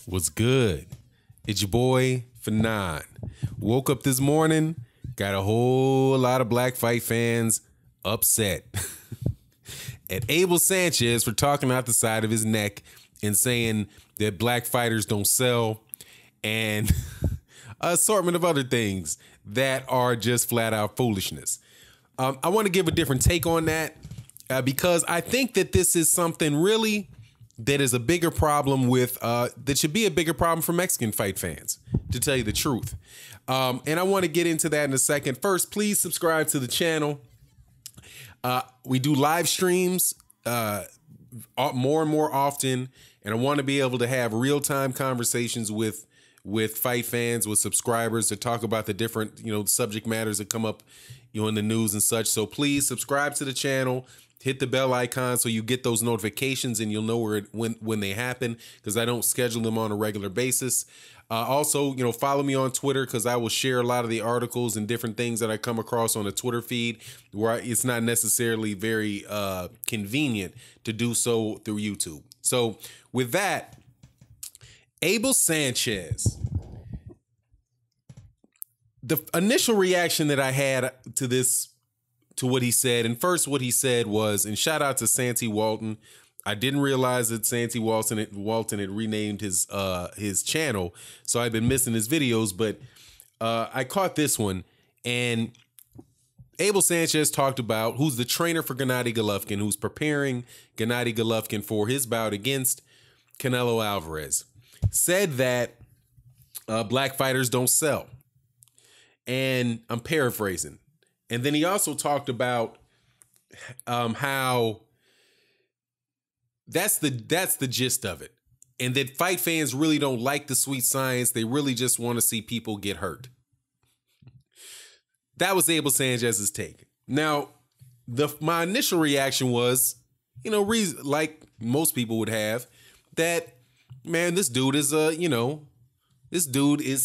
What's good? It's your boy, Fanon. Woke up this morning, got a whole lot of black fight fans upset at Abel Sanchez for talking out the side of his neck and saying that black fighters don't sell and an assortment of other things that are just flat out foolishness. I want to give a different take on that because I think that this is something really that is a bigger problem with, that should be a bigger problem for Mexican fight fans, to tell you the truth. And I want to get into that in a second. First, please subscribe to the channel. We do live streams more and more often, and I want to be able to have real-time conversations with fight fans, with subscribers, to talk about the different, subject matters that come up, in the news and such. So please subscribe to the channel. Hit the bell icon so you get those notifications and you'll know when they happen, because I don't schedule them on a regular basis. Also, follow me on Twitter, because I will share a lot of the articles and different things that I come across on the Twitter feed where it's not necessarily very convenient to do so through YouTube. So with that, Abel Sanchez. The initial reaction that I had to what he said, and first what he said was, and shout out to Santi Walton. I didn't realize that Santi Walton had renamed his channel, so I've been missing his videos, but I caught this one, and Abel Sanchez talked about, who's the trainer for Gennady Golovkin, who's preparing Gennady Golovkin for his bout against Canelo Alvarez, said that black fighters don't sell. And I'm paraphrasing. And then he also talked about how that's the gist of it. And that fight fans really don't like the sweet science. They really just want to see people get hurt. That was Abel Sanchez's take. Now, my initial reaction was, like most people would have, that, man, this dude is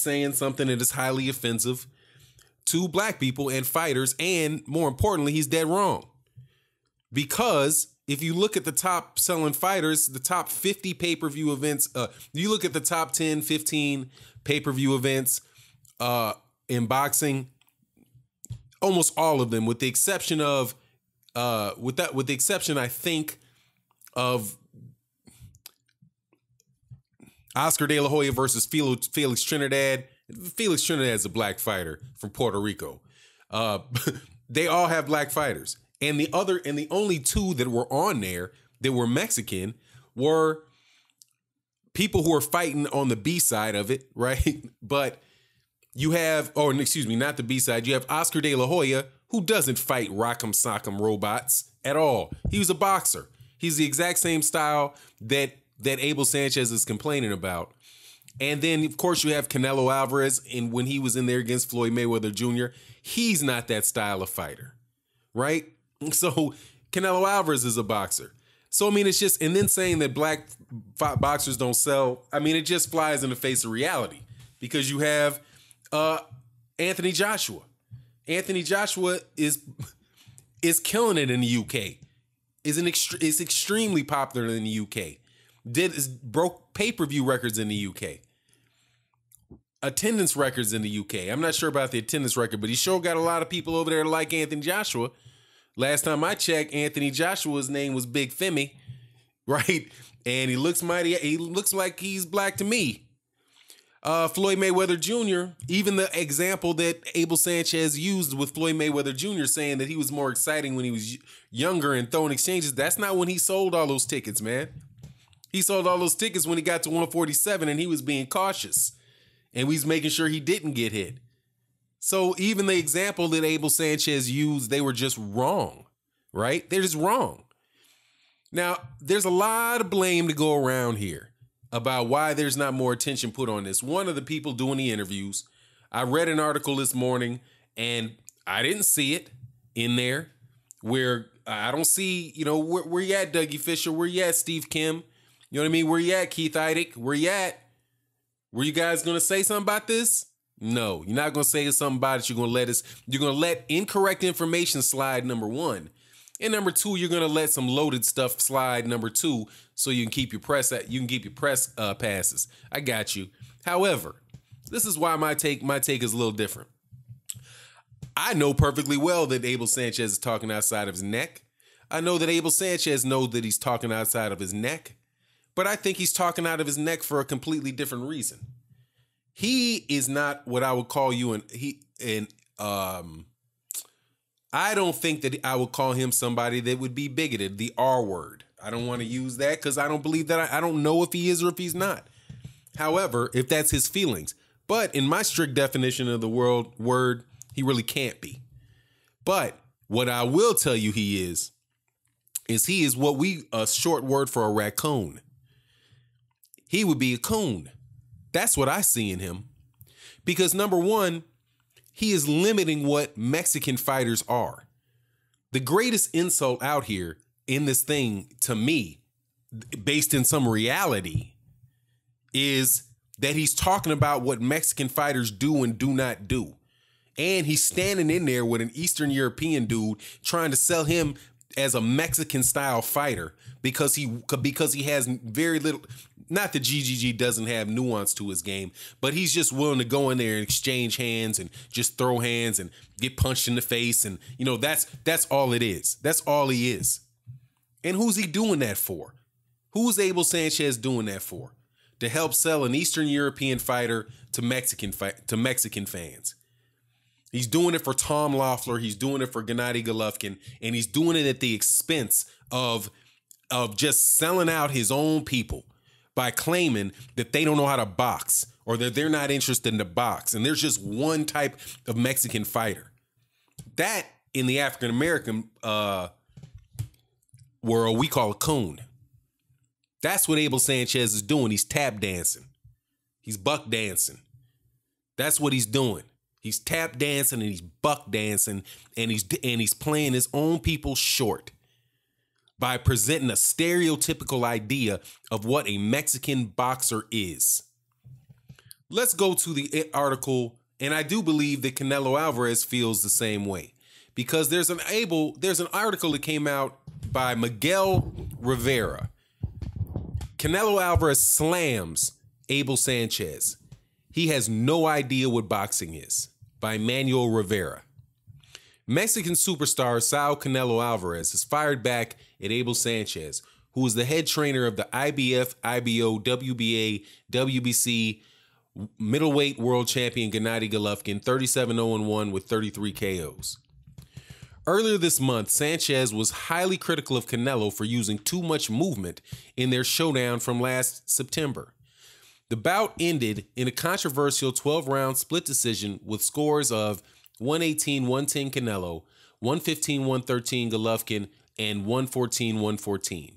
saying something that is highly offensive to black people and fighters, and more importantly, he's dead wrong. Because if you look at the top selling fighters, the top 50 pay-per-view events, you look at the top 10, 15 pay-per-view events in boxing, almost all of them, with the exception of I think of Oscar De La Hoya versus Felix Trinidad. Felix Trinidad is a black fighter from Puerto Rico. They all have black fighters. And the only two that were on there that were Mexican were people who are fighting on the B side of it, right? But you have, not the B side. You have Oscar De La Hoya, who doesn't fight rock'em sock'em robots at all. He was a boxer. He's the exact same style that Abel Sanchez is complaining about. And then, of course, you have Canelo Alvarez, and when he was in there against Floyd Mayweather Jr., he's not that style of fighter, right? So Canelo Alvarez is a boxer. So, I mean, it's just, and then saying that black boxers don't sell, I mean, it just flies in the face of reality, because you have Anthony Joshua. Anthony Joshua is killing it in the UK, is extremely popular in the UK. Broke pay-per-view records in the UK. Attendance records in the UK. I'm not sure about the attendance record, but he sure got a lot of people over there like Anthony Joshua. Last time I checked, Anthony Joshua's name was Big Femi, right? And he looks like he's black to me. Floyd Mayweather Jr., even the example that Abel Sanchez used with Floyd Mayweather Jr., saying that he was more exciting when he was younger and throwing exchanges, that's not when he sold all those tickets, man. He sold all those tickets when he got to 147, and he was being cautious, and we was making sure he didn't get hit. So even the example that Abel Sanchez used, they were just wrong, right? They're just wrong. Now, there's a lot of blame to go around here about why there's not more attention put on this. One of the people doing the interviews, I read an article this morning, and I didn't see it in there, where I don't see, where you at, Dougie Fisher? Where you at, Steve Kim? You know what I mean? Where you at, Keith Eidick? Where you at? Were you guys going to say something about this? No, you're not going to say something about it. You're going to let incorrect information slide, number one. And number two, you're gonna let some loaded stuff slide. Number two, so you can keep your press passes. I got you. However, this is why my take is a little different. I know perfectly well that Abel Sanchez is talking outside of his neck. I know that Abel Sanchez knows that he's talking outside of his neck, but I think he's talking out of his neck for a completely different reason. He is not what I would call you, I don't think that I would call him somebody that would be bigoted, the R word. I don't want to use that because I don't believe that. I don't know if he is or if he's not. However, if that's his feelings. But in my strict definition of the word, he really can't be. But what I will tell you he is he is what a short word for a raccoon. He would be a coon. That's what I see in him. Because number one, he is limiting what Mexican fighters are. The greatest insult out here in this thing, to me, based in some reality, is that he's talking about what Mexican fighters do and do not do. And he's standing in there with an Eastern European dude trying to sell him as a Mexican style fighter because he has very little. Not that GGG doesn't have nuance to his game, but he's just willing to go in there and exchange hands and just throw hands and get punched in the face. And, that's all it is. That's all he is. And who's he doing that for? Who's Abel Sanchez doing that for? To help sell an Eastern European fighter to Mexican fans. He's doing it for Tom Loeffler. He's doing it for Gennady Golovkin. And he's doing it at the expense of just selling out his own people by claiming that they don't know how to box or that they're not interested in the box. And there's just one type of Mexican fighter. That, in the African-American world, we call a coon. That's what Abel Sanchez is doing. He's tap dancing. He's buck dancing. That's what he's doing. He's tap dancing and he's buck dancing and he's playing his own people short by presenting a stereotypical idea of what a Mexican boxer is. Let's go to the article, and I do believe that Canelo Alvarez feels the same way because there's an article that came out by Miguel Rivera. Canelo Alvarez slams Abel Sanchez. He has no idea what boxing is, by Manuel Rivera. Mexican superstar Saul Canelo Alvarez has fired back at Abel Sanchez, who is the head trainer of the IBF, IBO, WBA, WBC middleweight world champion Gennady Golovkin, 37-0-1 with 33 KOs. Earlier this month, Sanchez was highly critical of Canelo for using too much movement in their showdown from last September. The bout ended in a controversial 12-round split decision with scores of 118-110 Canelo, 115-113 Golovkin, and 114-114.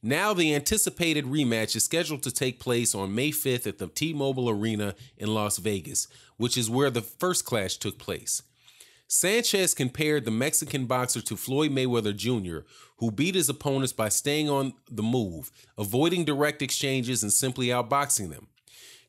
Now the anticipated rematch is scheduled to take place on May 5th at the T-Mobile Arena in Las Vegas, which is where the first clash took place. Sanchez compared the Mexican boxer to Floyd Mayweather Jr., who beat his opponents by staying on the move, avoiding direct exchanges, and simply outboxing them.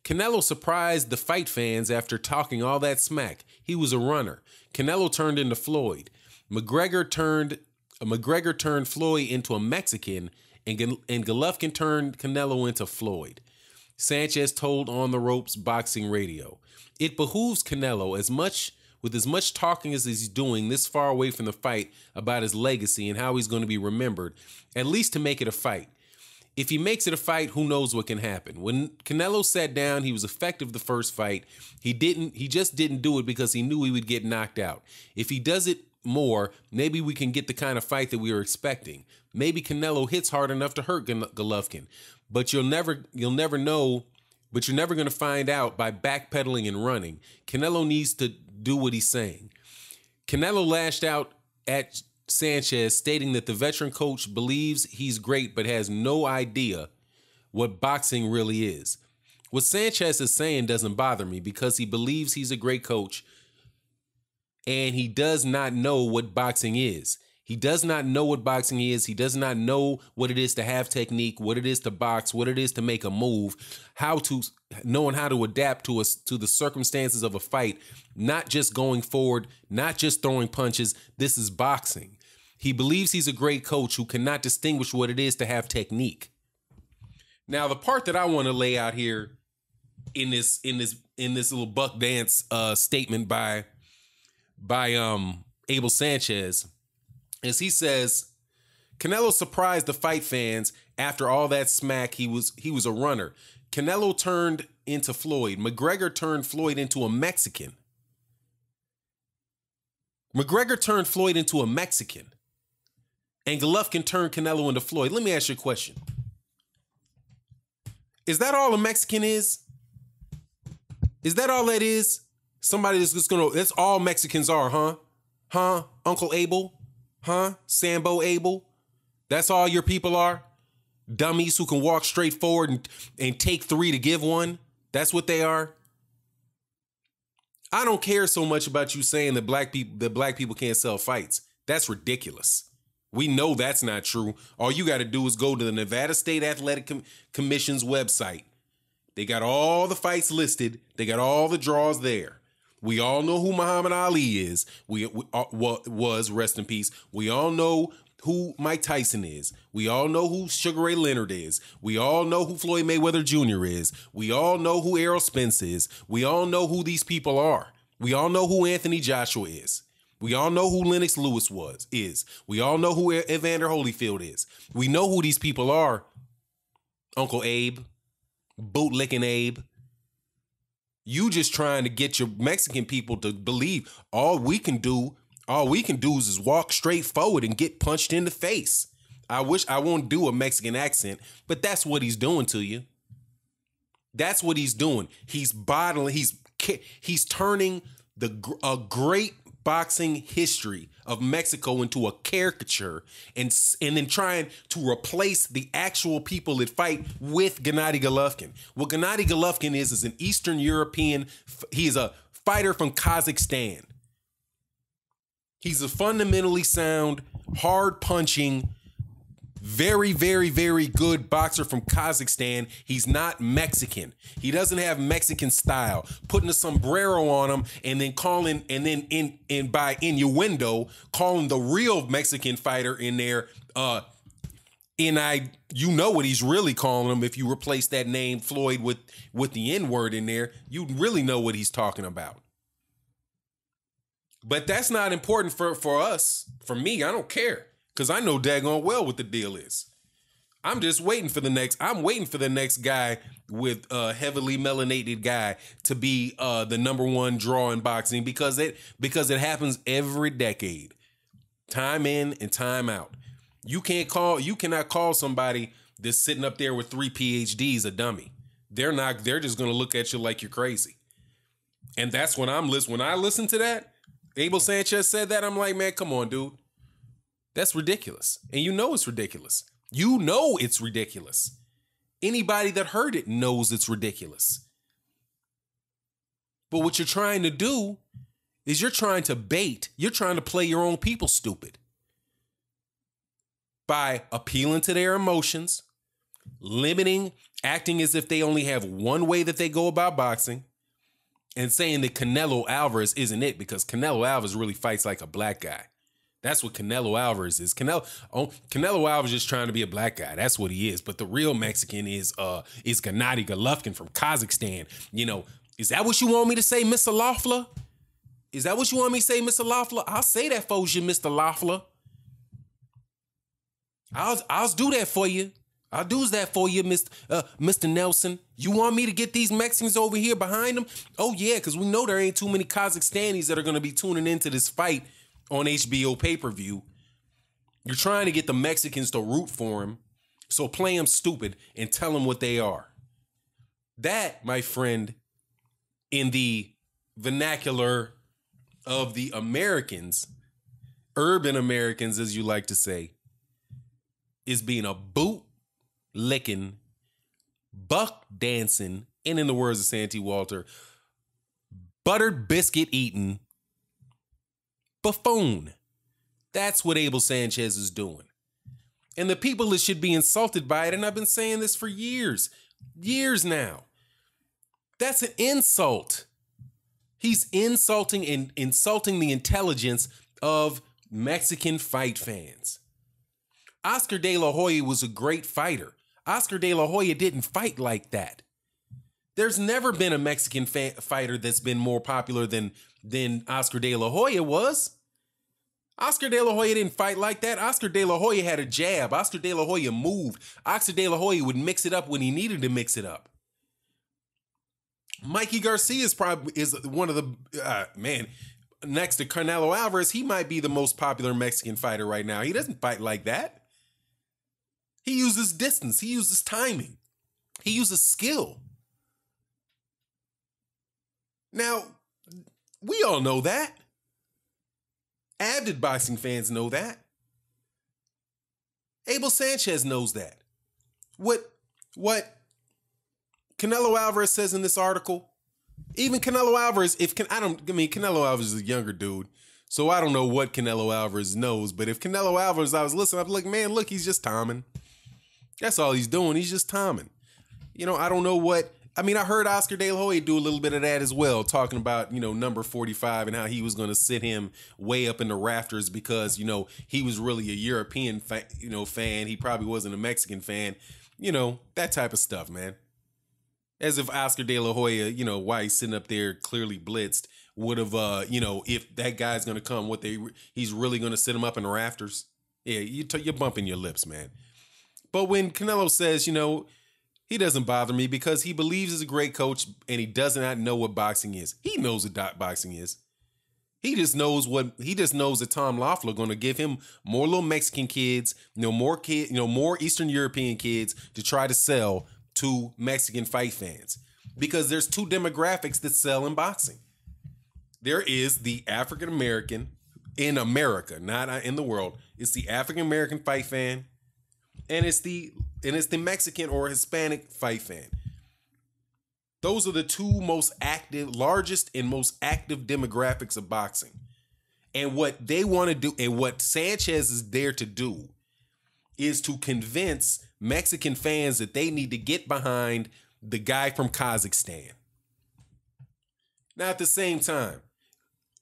Canelo surprised the fight fans after talking all that smack. He was a runner. Canelo turned into Floyd. McGregor turned Floyd into a Mexican, and Golovkin turned Canelo into Floyd. Sanchez told On the Ropes Boxing Radio, "It behooves Canelo with as much talking as he's doing this far away from the fight about his legacy and how he's going to be remembered, at least to make it a fight. If he makes it a fight, who knows what can happen. When Canelo sat down, he was effective the first fight. He just didn't do it because he knew he would get knocked out. If he does it more, maybe we can get the kind of fight that we were expecting. Maybe Canelo hits hard enough to hurt Golovkin, but you'll never know. But you're never going to find out by backpedaling and running. Canelo needs to do what he's saying." Canelo lashed out at Sanchez, stating that the veteran coach believes he's great but has no idea what boxing really is. What Sanchez is saying doesn't bother me because he believes he's a great coach and he does not know what boxing is. He does not know what boxing is. He does not know what it is to have technique, what it is to box, what it is to make a move, knowing how to adapt to the circumstances of a fight, not just going forward, not just throwing punches. This is boxing. He believes he's a great coach who cannot distinguish what it is to have technique. Now, the part that I want to lay out here in this little buck dance statement by Abel Sanchez is he says Canelo surprised the fight fans after all that smack. He was a runner. Canelo turned into Floyd. McGregor turned Floyd into a Mexican. And Golovkin turned Canelo into Floyd. Let me ask you a question. Is that all a Mexican is? Is that all that is? Somebody that's just that's all Mexicans are, huh? Huh? Uncle Abel? Huh? Sambo Abel? That's all your people are? Dummies who can walk straight forward and take three to give one? That's what they are? I don't care so much about you saying that black people can't sell fights. That's ridiculous. We know that's not true. All you got to do is go to the Nevada State Athletic Commission's website. They got all the fights listed. They got all the draws there. We all know who Muhammad Ali is. Was, rest in peace. We all know who Mike Tyson is. We all know who Sugar Ray Leonard is. We all know who Floyd Mayweather Jr. is. We all know who Errol Spence is. We all know who these people are. We all know who Anthony Joshua is. We all know who Lennox Lewis is. We all know who Evander Holyfield is. We know who these people are. Uncle Abe, bootlicking Abe. You just trying to get your Mexican people to believe all we can do is walk straight forward and get punched in the face. I wish I won't do a Mexican accent, but that's what he's doing to you. That's what he's doing. He's turning a great boxing history of Mexico into a caricature and then trying to replace the actual people that fight with Gennady Golovkin. What Gennady Golovkin is an Eastern European. He's a fighter from Kazakhstan. He's a fundamentally sound, hard-punching, very, very, very good boxer from Kazakhstan. He's not Mexican. He doesn't have Mexican style. Putting a sombrero on him and then by innuendo, calling the real Mexican fighter in there, you know what he's really calling him if you replace that name Floyd with the N-word in there. You really know what he's talking about. But that's not important for us. For me, I don't care. Because I know daggone well what the deal is. I'm just waiting for the next guy with a heavily melanated guy to be the number one draw in boxing because it happens every decade. Time in and time out. You cannot call somebody that's sitting up there with 3 PhDs a dummy. They're just gonna look at you like you're crazy. And that's when when I listen to that, Abel Sanchez said that, I'm like, man, come on, dude. That's ridiculous. And you know it's ridiculous. You know it's ridiculous. Anybody that heard it knows it's ridiculous. But what you're trying to do is you're trying to play your own people stupid. By appealing to their emotions, acting as if they only have one way that they go about boxing, and saying that Canelo Alvarez isn't it because Canelo Alvarez really fights like a black guy. That's what Canelo Alvarez is. Canelo Alvarez is just trying to be a black guy. That's what he is. But the real Mexican is Gennady Golovkin from Kazakhstan. You know, is that what you want me to say, Mr. Loeffler? Is that what you want me to say, Mr. Loeffler? I'll say that for you, Mr. Loeffler. I'll do that for you. I'll do that for you, Mr. Nelson. You want me to get these Mexicans over here behind them? Oh, yeah, because we know there ain't too many Kazakhstanis that are going to be tuning into this fight on HBO pay-per-view. You're trying to get the Mexicans to root for him, so play them stupid and tell them what they are. That, my friend, in the vernacular of the Americans, urban Americans, as you like to say, is being a boot-licking, buck-dancing, and in the words of Santee Walter, buttered biscuit-eating buffoon. That's what Abel Sanchez is doing. And the people that should be insulted by it, and I've been saying this for years now, that's an insult. He's insulting the intelligence of Mexican fight fans. Oscar De La Hoya was a great fighter. Oscar De La Hoya didn't fight like that. There's never been a Mexican fighter that's been more popular than Oscar De La Hoya was. Oscar De La Hoya didn't fight like that. Oscar De La Hoya had a jab. Oscar De La Hoya moved. Oscar De La Hoya would mix it up when he needed to mix it up. Mikey Garcia is one of the, next to Canelo Alvarez, he might be the most popular Mexican fighter right now. He doesn't fight like that. He uses distance. He uses timing. He uses skill. Now, we all know that. Avid boxing fans know that. Abel Sanchez knows that. What Canelo Alvarez says in this article, even Canelo Alvarez, Canelo Alvarez is a younger dude, so I don't know what Canelo Alvarez knows, but if Canelo Alvarez, I was listening, I'm like, man, look, he's just timing. That's all he's doing. He's just timing. I don't know what, I heard Oscar De La Hoya do a little bit of that as well, talking about, number 45 and how he was going to sit him way up in the rafters because, he was really a European, fan. He probably wasn't a Mexican fan. That type of stuff, man. As if Oscar De La Hoya, why he's sitting up there clearly blitzed, would have, if that guy's going to come, he's really going to sit him up in the rafters. Yeah, you're bumping your lips, man. But when Canelo says, he doesn't bother me because he believes he's a great coach and he does not know what boxing is. He knows what boxing is. He just knows that Tom Loeffler going to give him more little Mexican kids, more Eastern European kids to try to sell to Mexican fight fans. Because there's two demographics that sell in boxing. There is the African American in America, not in the world. It's the African American fight fan, and it's the Mexican or Hispanic fight fan. Those are the two largest and most active demographics of boxing. And what they want to do, and what Sanchez is there to do, is to convince Mexican fans that they need to get behind the guy from Kazakhstan. Now, at the same time,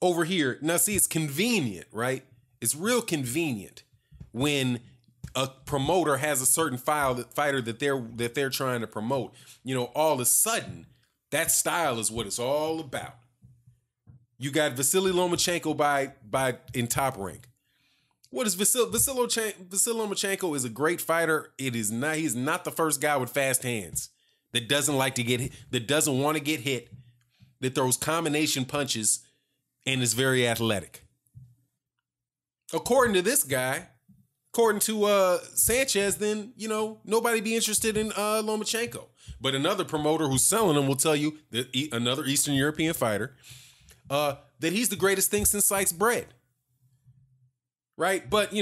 over here, now see, it's convenient, right? It's real convenient when a promoter has a certain fighter that they're trying to promote. All of a sudden, that style is what it's all about. You got Vasily Lomachenko in Top Rank. What is Vasily Lomachenko is a great fighter. He's not the first guy with fast hands that doesn't like to get hit, that doesn't want to get hit, that throws combination punches and is very athletic. According to this guy, according to Sanchez, then nobody be interested in Lomachenko. But another promoter who's selling him will tell you that another Eastern European fighter that he's the greatest thing since sliced bread. Right? But,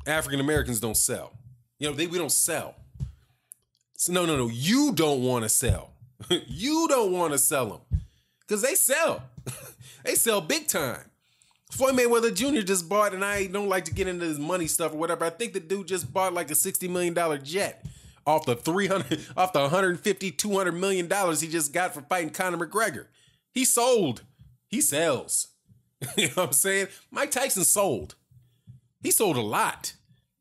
African Americans don't sell. We don't sell. So no. You don't want to sell. You don't want to sell them. Because they sell. They sell big time. Floyd Mayweather Jr. just bought, and I don't like to get into his money stuff or whatever. I think the dude just bought like a $60 million jet off the $150, $200 million he just got for fighting Conor McGregor. He sold. He sells. You know what I'm saying? Mike Tyson sold. He sold a lot.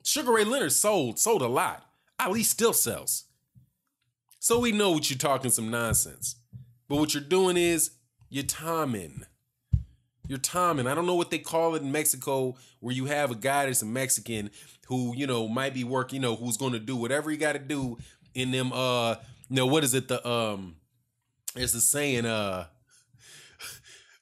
Sugar Ray Leonard sold a lot. Ali still sells. So we know what you're talking some nonsense. But what you're doing is you're timing. You're timing. I don't know what they call it in Mexico, where you have a guy that's a Mexican who, might be working, who's going to do whatever he got to do in them, what is it? It's a saying,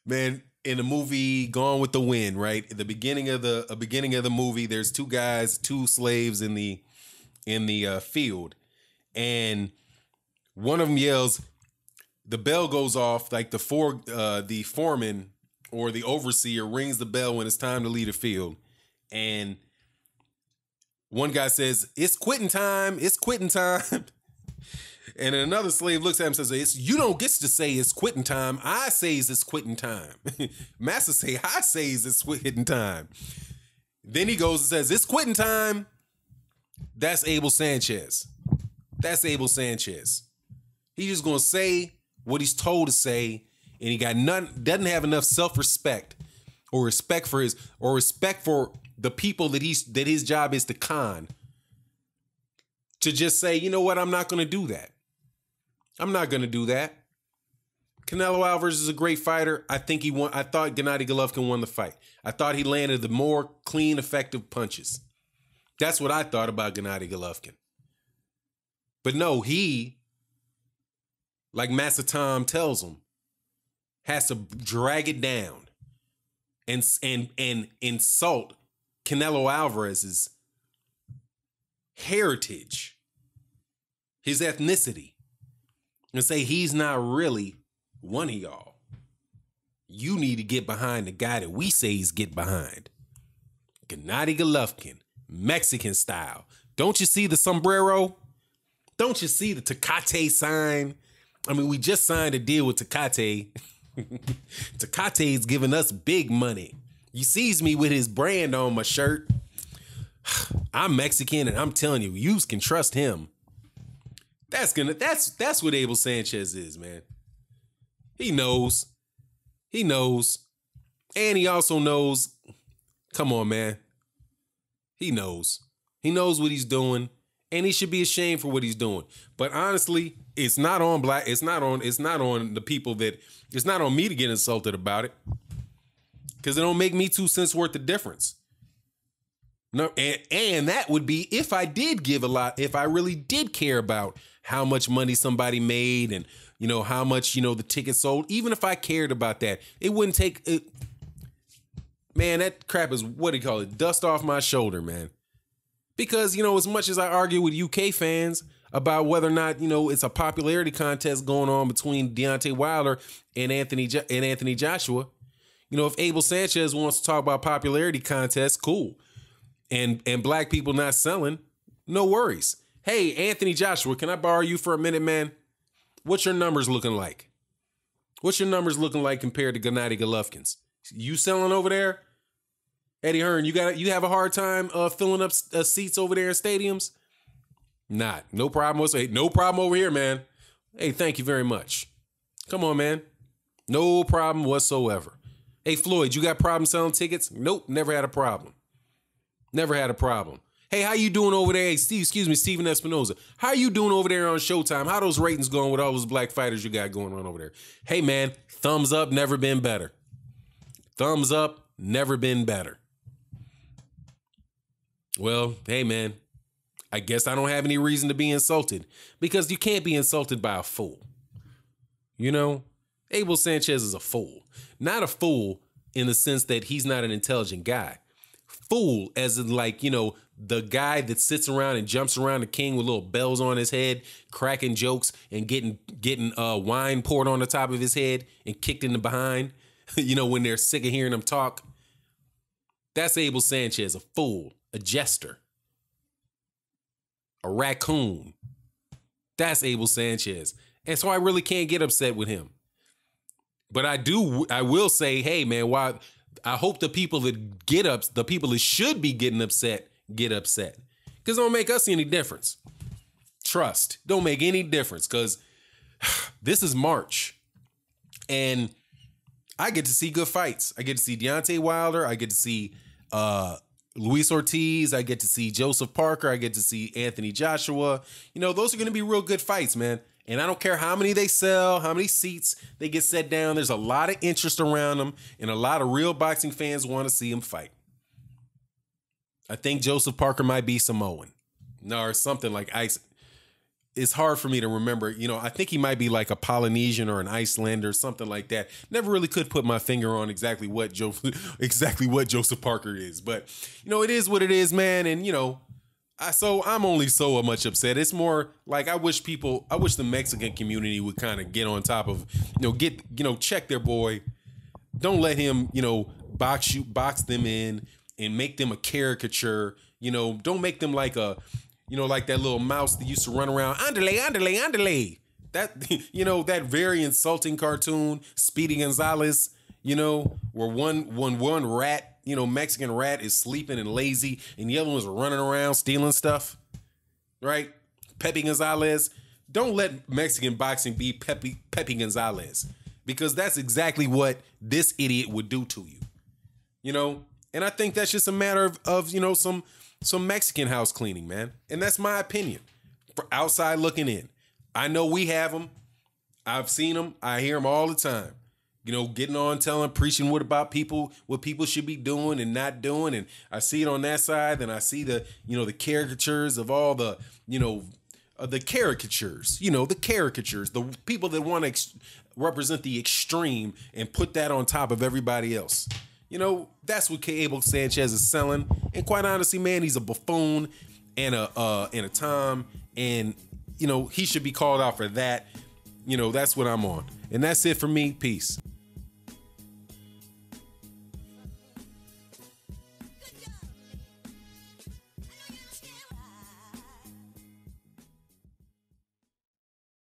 man, in the movie Gone with the Wind, right? At the beginning of the movie, there's two slaves in the field, and one of them yells, the bell goes off, like the foreman or the overseer rings the bell when it's time to leave the field, and one guy says, "It's quitting time. It's quitting time." And then another slave looks at him and says, "You don't get to say it's quitting time. I says it's quitting time." Master say, "I says it's quitting time." Then he goes and says, "It's quitting time." That's Abel Sanchez. That's Abel Sanchez. He's just going to say what he's told to say, and he doesn't have enough self-respect or respect for the people that his job is to con, to just say, you know what, I'm not going to do that. I'm not going to do that. Canelo Alvarez is a great fighter. I thought Gennady Golovkin won the fight. I thought he landed the more clean, effective punches. That's what I thought about Gennady Golovkin. But no, he, like Massa Tom tells him, has to drag it down and insult Canelo Alvarez's heritage, his ethnicity, and say he's not really one of y'all. You need to get behind the guy that we say he's get behind. Gennady Golovkin, Mexican style. Don't you see the sombrero? Don't you see the Tecate sign? I mean, we just signed a deal with Tecate. Tecate's giving us big money. You sees me with his brand on my shirt. I'm Mexican, and I'm telling you, you can trust him. That's what Abel Sanchez is, man. He knows. He knows. And he also knows, come on, man. He knows. He knows what he's doing, and he should be ashamed for what he's doing. But honestly, it's not on the people that, it's not on me to get insulted about it. Because it don't make me 2 cents worth of difference. No, and that would be if I did give a lot, if I really did care about how much money somebody made and, you know, how much, you know, the ticket sold. Even if I cared about that, it wouldn't take it. Man, that crap is, what do you call it? Dust off my shoulder, man. Because, you know, as much as I argue with UK fans about whether or not, you know, it's a popularity contest going on between Deontay Wilder and Anthony Joshua, you know, if Abel Sanchez wants to talk about popularity contests, cool. And black people not selling, no worries. Hey, Anthony Joshua, can I borrow you for a minute, man? What's your numbers looking like? What's your numbers looking like compared to Gennady Golovkin's? You selling over there? Eddie Hearn, you have a hard time filling up seats over there in stadiums? Not. No problem whatsoever. No problem over here, man. Hey, thank you very much. Come on, man. No problem whatsoever. Hey, Floyd, you got problems selling tickets? Nope, never had a problem. Never had a problem. Hey, how you doing over there? Hey, Steven Espinoza. How you doing over there on Showtime? How those ratings going with all those black fighters you got going on over there? Hey, man, thumbs up, never been better. Thumbs up, never been better. Well, hey, man, I guess I don't have any reason to be insulted because you can't be insulted by a fool. You know, Abel Sanchez is a fool. Not a fool in the sense that he's not an intelligent guy. Fool as in, like, you know, the guy that sits around and jumps around the king with little bells on his head, cracking jokes and getting wine poured on the top of his head and kicked in the behind, you know, when they're sick of hearing him talk. That's Abel Sanchez, a fool, a jester, a raccoon. That's Abel Sanchez. And so I really can't get upset with him. But I will say, hey, man, why I hope the people that the people that should be getting upset, get upset. Because it don't make us any difference. Trust. Don't make any difference. Because this is March. And I get to see good fights. I get to see Deontay Wilder. I get to see Luis Ortiz. I get to see Joseph Parker. I get to see Anthony Joshua. You know, those are going to be real good fights, man. And I don't care how many they sell, how many seats they get set down. There's a lot of interest around them, and a lot of real boxing fans want to see them fight. I think Joseph Parker might be Samoan. No, or something like ice. It's hard for me to remember. You know, I think he might be like a Polynesian or an Icelander or something like that. Never really could put my finger on exactly what Joseph Parker is. But, you know, it is what it is, man. And, you know, I'm only so much upset. It's more like I wish the Mexican community would kind of get on top of, check their boy. Don't let him, box them in and make them a caricature. You know, don't make them like like that little mouse that used to run around. Andale, andale, andale. That, that very insulting cartoon, Speedy Gonzalez, where one rat, Mexican rat is sleeping and lazy, and the other one's running around stealing stuff, right? Pepe Gonzalez. Don't let Mexican boxing be Pepe Gonzalez, because that's exactly what this idiot would do to you. you know? And I think that's just a matter of you know, some Mexican house cleaning, man. And that's my opinion. For outside looking in. I know we have them. I've seen them. I hear them all the time. You know, getting on, preaching what people should be doing and not doing. And I see it on that side. Then I see the caricatures of all the, the caricatures, the people that want to represent the extreme and put that on top of everybody else. You know, that's what Abel Sanchez is selling. And quite honestly, man, he's a buffoon and a Tom. And, you know, he should be called out for that. You know, that's what I'm on. And that's it for me. Peace.